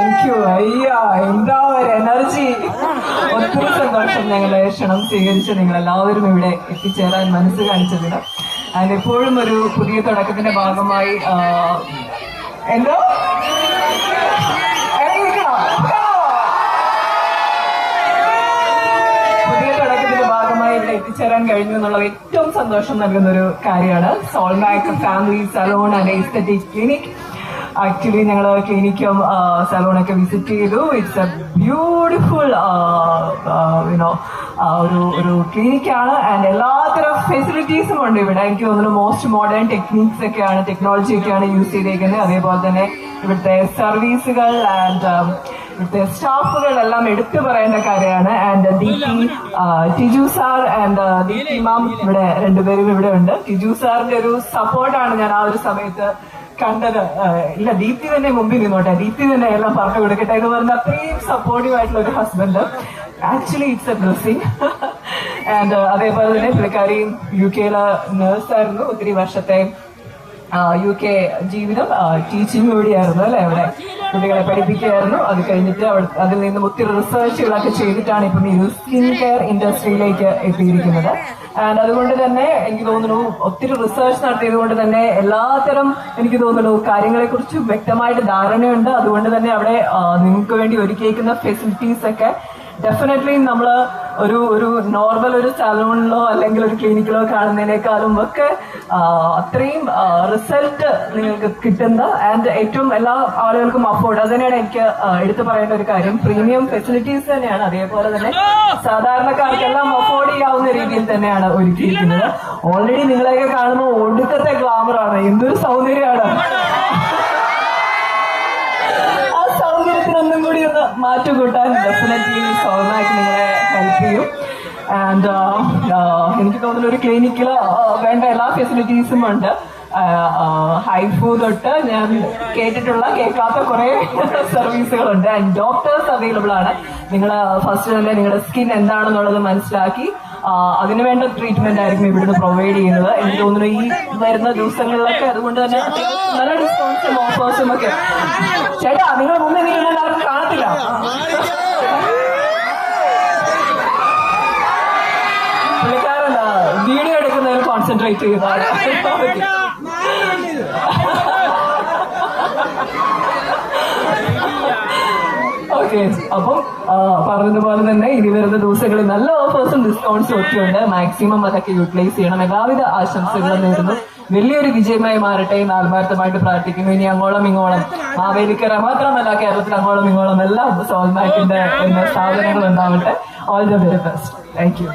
എനിക്ക് വയ്യ, എന്താ ഒരു എനർജി. ഒത്തിരി സന്തോഷം ഞങ്ങളെ ക്ഷണം സ്വീകരിച്ച് നിങ്ങളെല്ലാവരും ഇവിടെ എത്തിച്ചേരാൻ മനസ്സ് കാണിച്ചതിന്. ആൻഡ് എപ്പോഴും ഒരു പുതിയ തുടക്കത്തിന്റെ ഭാഗമായി എന്തോ പുതിയ തുടക്കത്തിന്റെ ഭാഗമായി ഇവിടെ എത്തിച്ചേരാൻ കഴിഞ്ഞു എന്നുള്ളത് ഏറ്റവും സന്തോഷം നൽകുന്ന ഒരു കാര്യമാണ്. Solmac family salon and aesthetic clinic. Actually ഞങ്ങൾ ക്ലിനിക്കും സലോണൊക്കെ വിസിറ്റ് ചെയ്തു. ഇറ്റ്സ് എ ബ്യൂട്ടിഫുൾ ഒരു ക്ലിനിക്കാണ്. ആൻഡ് എല്ലാത്തരം ഫെസിലിറ്റീസും ഉണ്ട് ഇവിടെ. എനിക്ക് തോന്നുന്നു മോസ്റ്റ് മോഡേൺ ടെക്നിക്സ് ഒക്കെയാണ്, ടെക്നോളജി ഒക്കെയാണ് യൂസ് ചെയ്തേക്കുന്നത്. അതേപോലെ തന്നെ ഇവിടുത്തെ സർവീസുകൾ ആൻഡ് ഇവിടുത്തെ സ്റ്റാഫുകൾ എല്ലാം എടുത്തു പറയേണ്ട കാര്യമാണ്. And Tiju sir and Deepti ma'am ഇവിടെ രണ്ടുപേരും ഇവിടെ ഉണ്ട്. ടിജു സാറിന്റെ ഒരു സപ്പോർട്ടാണ് ഞാൻ ആ ഒരു സമയത്ത് കണ്ടത്. ഇല്ല, ദീപ്തി തന്നെ മുമ്പിൽ നിന്നോട്ടെ, ദീപ്തി തന്നെ എല്ലാം പറഞ്ഞു കൊടുക്കട്ടെ എന്ന് പറഞ്ഞ അത്രയും സപ്പോർട്ടീവ് ആയിട്ടുള്ള ഒരു husband. Actually it's A blessing. And അതേപോലെ തന്നെ പുള്ളിക്കാരി UK നേഴ്സായിരുന്നു. ഒത്തിരി വർഷത്തെ UK ജീവിതം ടീച്ചിങ് കൂടിയായിരുന്നു അല്ലെ. അവിടെ കുട്ടികളെ പഠിപ്പിക്കുകയായിരുന്നു. അത് കഴിഞ്ഞിട്ട് അതിൽ നിന്നും ഒത്തിരി റിസർച്ചുകളൊക്കെ ചെയ്തിട്ടാണ് ഇപ്പം ഈ സ്കിൻ കെയർ ഇൻഡസ്ട്രിയിലേക്ക് എത്തിയിരിക്കുന്നത്. ആൻഡ് അതുകൊണ്ട് തന്നെ എനിക്ക് തോന്നുന്നു ഒത്തിരി റിസർച്ച് നടത്തിയത് കൊണ്ട് തന്നെ എല്ലാത്തരം എനിക്ക് തോന്നുന്നു കാര്യങ്ങളെ കുറിച്ച് വ്യക്തമായിട്ട് ധാരണയുണ്ട്. അതുകൊണ്ട് തന്നെ അവിടെ നിങ്ങൾക്ക് വേണ്ടി ഒരുക്കിയിരിക്കുന്ന ഫെസിലിറ്റീസ് ഒക്കെ ഡെഫിനറ്റ്ലി നമ്മൾ ഒരു നോർമൽ ഒരു സലൂണിലോ അല്ലെങ്കിൽ ഒരു ക്ലിനിക്കിലോ കാണുന്നതിനേക്കാളും ഒക്കെ അത്രയും റിസൾട്ട് നിങ്ങൾക്ക് കിട്ടുന്ന ആൻഡ് ഏറ്റവും എല്ലാ ആളുകൾക്കും അഫോർഡ്. അത് തന്നെയാണ് എനിക്ക് എടുത്തു പറയേണ്ട ഒരു കാര്യം. പ്രീമിയം ഫെസിലിറ്റീസ് തന്നെയാണ്. അതേപോലെ തന്നെ സാധാരണക്കാർക്കെല്ലാം അഫോർഡ് ചെയ്യാവുന്ന രീതിയിൽ തന്നെയാണ് ഒരുക്കിയിരിക്കുന്നത്. ഓൾറെഡി നിങ്ങളെയൊക്കെ കാണുമ്പോൾ ഒടുക്കത്തെ ഗ്ലാമറാണ്. എന്തൊരു സൗന്ദര്യമാണ്. ഒന്നും കൂടി ഒന്ന് മാറ്റുകൂട്ടാൻ ഡെഫിനറ്റ്ലി സോൾമാക് നിങ്ങളെ ഹെൽപ്പ് ചെയ്യും. ആൻഡ് എനിക്ക് തോന്നുന്നു ഒരു ക്ലിനിക്കിൽ വേണ്ട എല്ലാ ഫെസിലിറ്റീസും ഉണ്ട്. ഹൈഫു തൊട്ട് ഞാൻ കേൾക്കാത്ത കുറെ സർവീസുകളുണ്ട്. ആൻഡ് ഡോക്ടേഴ്സ് അവൈലബിൾ ആണ്. നിങ്ങൾ ഫസ്റ്റ് തന്നെ നിങ്ങളുടെ സ്കിൻ എന്താണെന്നുള്ളത് മനസ്സിലാക്കി അതിനുവേണ്ട ട്രീറ്റ്മെന്റ് ആയിരിക്കും ഇവിടുന്ന് പ്രൊവൈഡ് ചെയ്യുന്നത്. എനിക്ക് തോന്നുന്നു ഈ വരുന്ന ദിവസങ്ങളിലൊക്കെ അതുകൊണ്ട് തന്നെ നല്ല ഡിസ്കൗണ്ട്സും ഓഫേഴ്സും ഒക്കെ. ചേട്ടാ, നിങ്ങൾ മുമ്പ് നിങ്ങൾ എല്ലാവരും കാണത്തില്ല. പുള്ളിക്കാരൻ വീഡിയോ എടുക്കുന്നതിൽ കോൺസെൻട്രേറ്റ് ചെയ്താണ്. ഓക്കെ, അപ്പം പറഞ്ഞതുപോലെ തന്നെ ഇനി വരുന്ന ദിവസങ്ങളിൽ നല്ല ഓഫേഴ്സും ഡിസ്കൗണ്ട്സും ഒക്കെ ഉണ്ട്. മാക്സിമം അതൊക്കെ യൂട്ടിലൈസ് ചെയ്യണം. എല്ലാവിധ ആശംസകളും നേരുന്നു. വലിയൊരു വിജയമായി മാറട്ടെ എന്ന് ആത്മാർത്ഥമായിട്ട് പ്രാർത്ഥിക്കുന്നു. ഇനി അങ്ങോളം ഇങ്ങോളം മാവേലിക്കര മാത്രമല്ല, കേരളത്തിൽ അങ്ങോളം ഇങ്ങോളം എല്ലാം സോൾമാക്കിന്റെ സ്ഥാപനങ്ങൾ ഉണ്ടാവട്ടെ. All the very best. Thank you.